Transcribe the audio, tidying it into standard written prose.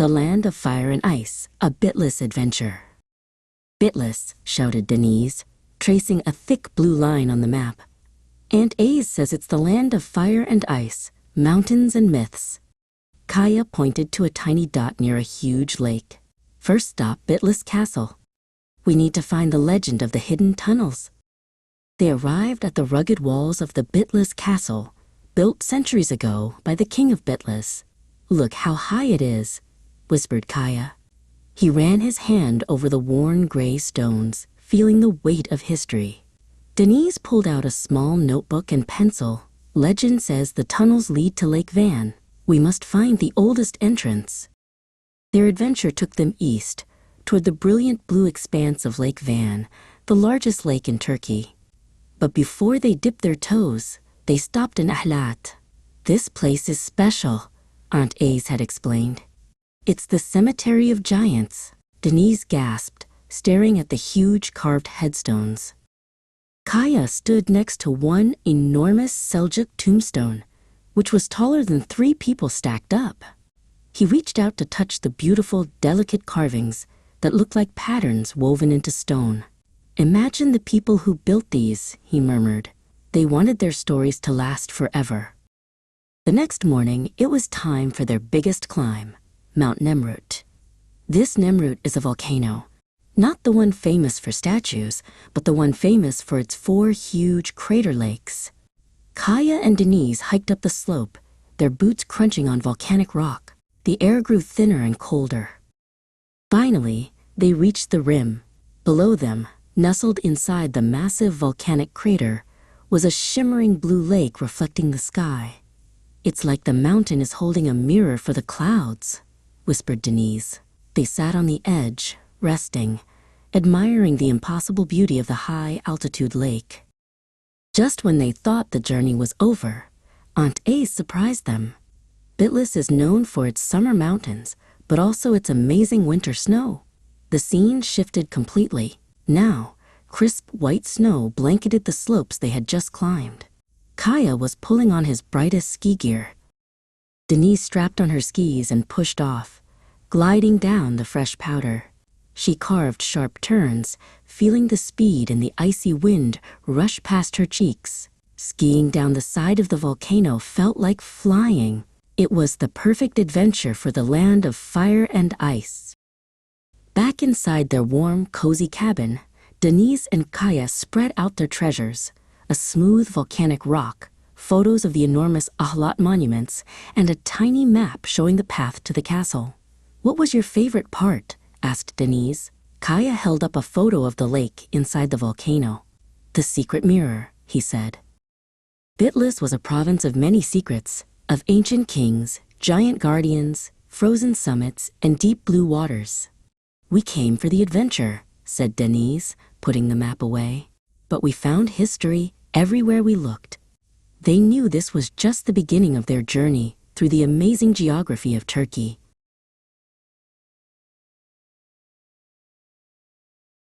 The Land of Fire and Ice, a Bitlis adventure. Bitlis, shouted Denise, tracing a thick blue line on the map. Aunt Aze says it's the land of fire and ice, mountains and myths. Kaya pointed to a tiny dot near a huge lake. First stop, Bitlis Castle. We need to find the legend of the hidden tunnels. They arrived at the rugged walls of the Bitlis Castle, built centuries ago by the king of Bitlis. Look how high it is, whispered Kaya. He ran his hand over the worn gray stones, feeling the weight of history. Denise pulled out a small notebook and pencil. Legend says the tunnels lead to Lake Van. We must find the oldest entrance. Their adventure took them east, toward the brilliant blue expanse of Lake Van, the largest lake in Turkey. But before they dipped their toes, they stopped in Ahlat. This place is special, Aunt Aze had explained. It's the cemetery of giants. Denise gasped, staring at the huge carved headstones. Kaya stood next to one enormous Seljuk tombstone, which was taller than 3 people stacked up. He reached out to touch the beautiful, delicate carvings that looked like patterns woven into stone. Imagine the people who built these, he murmured. They wanted their stories to last forever. The next morning, it was time for their biggest climb, Mount Nemrut. This Nemrut is a volcano. Not the one famous for statues, but the one famous for its 4 huge crater lakes. Kaya and Denise hiked up the slope, their boots crunching on volcanic rock. The air grew thinner and colder. Finally, they reached the rim. Below them, nestled inside the massive volcanic crater, was a shimmering blue lake reflecting the sky. It's like the mountain is holding a mirror for the clouds, whispered Denise. They sat on the edge, resting, admiring the impossible beauty of the high-altitude lake. Just when they thought the journey was over, Aunt Aze surprised them. Bitlis is known for its summer mountains, but also its amazing winter snow. The scene shifted completely. Now, crisp white snow blanketed the slopes they had just climbed. Kaya was pulling on his brightest ski gear. Denise strapped on her skis and pushed off, gliding down the fresh powder. She carved sharp turns, feeling the speed and the icy wind rush past her cheeks. Skiing down the side of the volcano felt like flying. It was the perfect adventure for the land of fire and ice. Back inside their warm, cozy cabin, Denise and Kaya spread out their treasures: a smooth volcanic rock, photos of the enormous Ahlat monuments, and a tiny map showing the path to the castle. "What was your favorite part?" asked Denise. Kaya held up a photo of the lake inside the volcano. "The secret mirror," he said. Bitlis was a province of many secrets, of ancient kings, giant guardians, frozen summits, and deep blue waters. "We came for the adventure," said Denise, putting the map away. "But we found history everywhere we looked." They knew this was just the beginning of their journey through the amazing geography of Turkey.